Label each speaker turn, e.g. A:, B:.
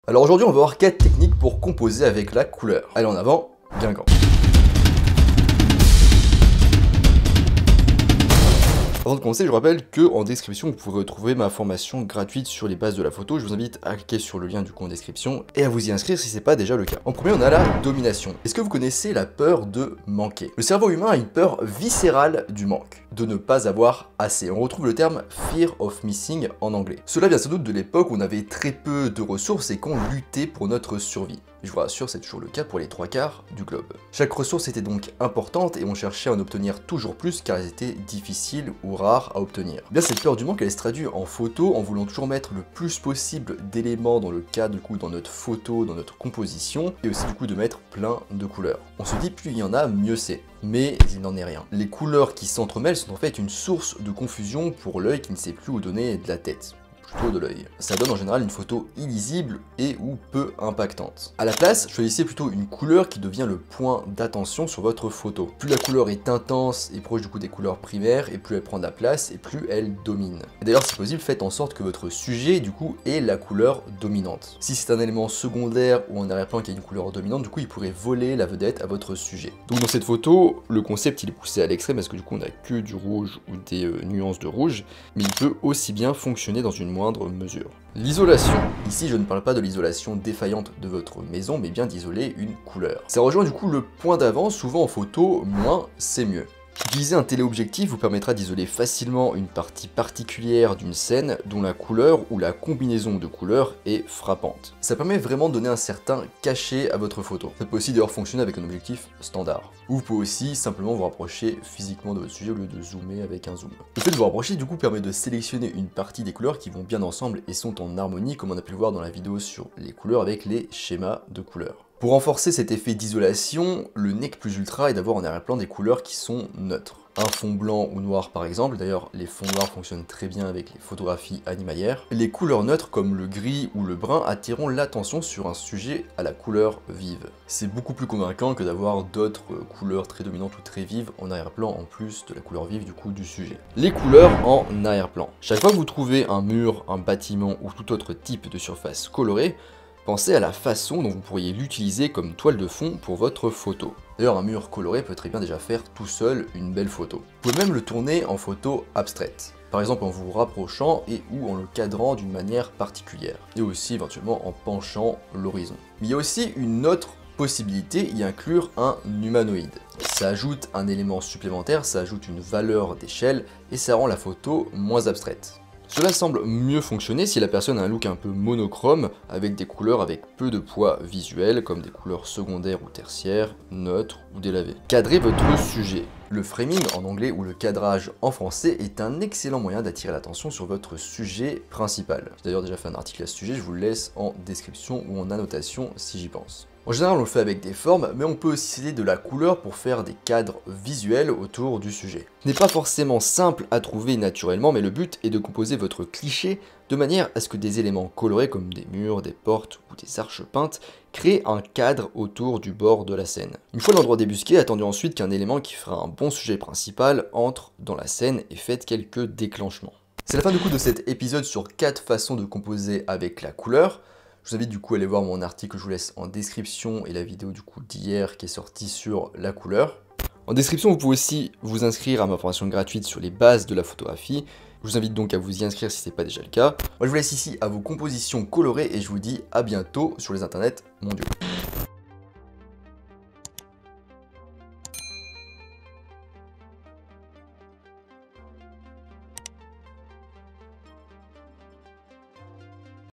A: Alors aujourd'hui on va voir 4 techniques pour composer avec la couleur. Allez en avant, Guingamp. Avant de commencer, je vous rappelle qu'en description, vous pourrez retrouver ma formation gratuite sur les bases de la photo. Je vous invite à cliquer sur le lien du coup en description et à vous y inscrire si ce n'est pas déjà le cas. En premier, on a la domination. Est-ce que vous connaissez la peur de manquer? Le cerveau humain a une peur viscérale du manque, de ne pas avoir assez. On retrouve le terme fear of missing en anglais. Cela vient sans doute de l'époque où on avait très peu de ressources et qu'on luttait pour notre survie. Je vous rassure, c'est toujours le cas pour les 3/4 du globe. Chaque ressource était donc importante et on cherchait à en obtenir toujours plus car elles étaient difficiles ou rares à obtenir. Bien, cette peur du manque, elle se traduit en photo en voulant toujours mettre le plus possible d'éléments dans le cadre, dans notre photo, dans notre composition, et aussi de mettre plein de couleurs. On se dit plus il y en a, mieux c'est. Mais il n'en est rien. Les couleurs qui s'entremêlent sont en fait une source de confusion pour l'œil qui ne sait plus où donner de la tête. De l'œil. Ça donne en général une photo illisible et ou peu impactante. À la place, choisissez plutôt une couleur qui devient le point d'attention sur votre photo. Plus la couleur est intense et proche des couleurs primaires, et plus elle prend de la place et plus elle domine. D'ailleurs, si possible, faites en sorte que votre sujet ait la couleur dominante. Si c'est un élément secondaire ou en arrière-plan qui a une couleur dominante, il pourrait voler la vedette à votre sujet. Donc dans cette photo, le concept il est poussé à l'extrême parce que on n'a que du rouge ou des nuances de rouge, mais il peut aussi bien fonctionner dans une moindre mesure. L'isolation. Ici, je ne parle pas de l'isolation défaillante de votre maison, mais bien d'isoler une couleur. Ça rejoint le point d'avant, souvent en photo, moins c'est mieux. Utiliser un téléobjectif vous permettra d'isoler facilement une partie particulière d'une scène dont la couleur ou la combinaison de couleurs est frappante. Ça permet vraiment de donner un certain cachet à votre photo. Ça peut aussi d'ailleurs fonctionner avec un objectif standard. Ou vous pouvez aussi simplement vous rapprocher physiquement de votre sujet au lieu de zoomer avec un zoom. Le fait de vous rapprocher permet de sélectionner une partie des couleurs qui vont bien ensemble et sont en harmonie, comme on a pu le voir dans la vidéo sur les couleurs avec les schémas de couleurs. Pour renforcer cet effet d'isolation, le nec plus ultra est d'avoir en arrière-plan des couleurs qui sont neutres. Un fond blanc ou noir par exemple, d'ailleurs les fonds noirs fonctionnent très bien avec les photographies animalières. Les couleurs neutres comme le gris ou le brun attireront l'attention sur un sujet à la couleur vive. C'est beaucoup plus convaincant que d'avoir d'autres couleurs très dominantes ou très vives en arrière-plan en plus de la couleur vive du sujet. Les couleurs en arrière-plan. Chaque fois que vous trouvez un mur, un bâtiment ou tout autre type de surface colorée, pensez à la façon dont vous pourriez l'utiliser comme toile de fond pour votre photo. D'ailleurs, un mur coloré peut très bien déjà faire tout seul une belle photo. Vous pouvez même le tourner en photo abstraite, par exemple en vous rapprochant et ou en le cadrant d'une manière particulière, et aussi éventuellement en penchant l'horizon. Mais il y a aussi une autre possibilité, y inclure un humanoïde. Ça ajoute un élément supplémentaire, ça ajoute une valeur d'échelle, et ça rend la photo moins abstraite. Cela semble mieux fonctionner si la personne a un look un peu monochrome, avec des couleurs avec peu de poids visuel, comme des couleurs secondaires ou tertiaires, neutres ou délavées. Cadrez votre sujet. Le framing en anglais ou le cadrage en français est un excellent moyen d'attirer l'attention sur votre sujet principal. J'ai d'ailleurs déjà fait un article à ce sujet, je vous le laisse en description ou en annotation si j'y pense. En général, on le fait avec des formes, mais on peut aussi s'aider de la couleur pour faire des cadres visuels autour du sujet. Ce n'est pas forcément simple à trouver naturellement, mais le but est de composer votre cliché de manière à ce que des éléments colorés comme des murs, des portes ou des arches peintes créent un cadre autour du bord de la scène. Une fois l'endroit débusqué, attendez ensuite qu'un élément qui fera un bon sujet principal entre dans la scène et faites quelques déclenchements. C'est la fin de cet épisode sur 4 façons de composer avec la couleur. Je vous invite à aller voir mon article que je vous laisse en description et la vidéo d'hier qui est sortie sur la couleur. En description, vous pouvez aussi vous inscrire à ma formation gratuite sur les bases de la photographie. Je vous invite donc à vous y inscrire si ce n'est pas déjà le cas. Moi je vous laisse ici à vos compositions colorées et je vous dis à bientôt sur les internets mondiaux.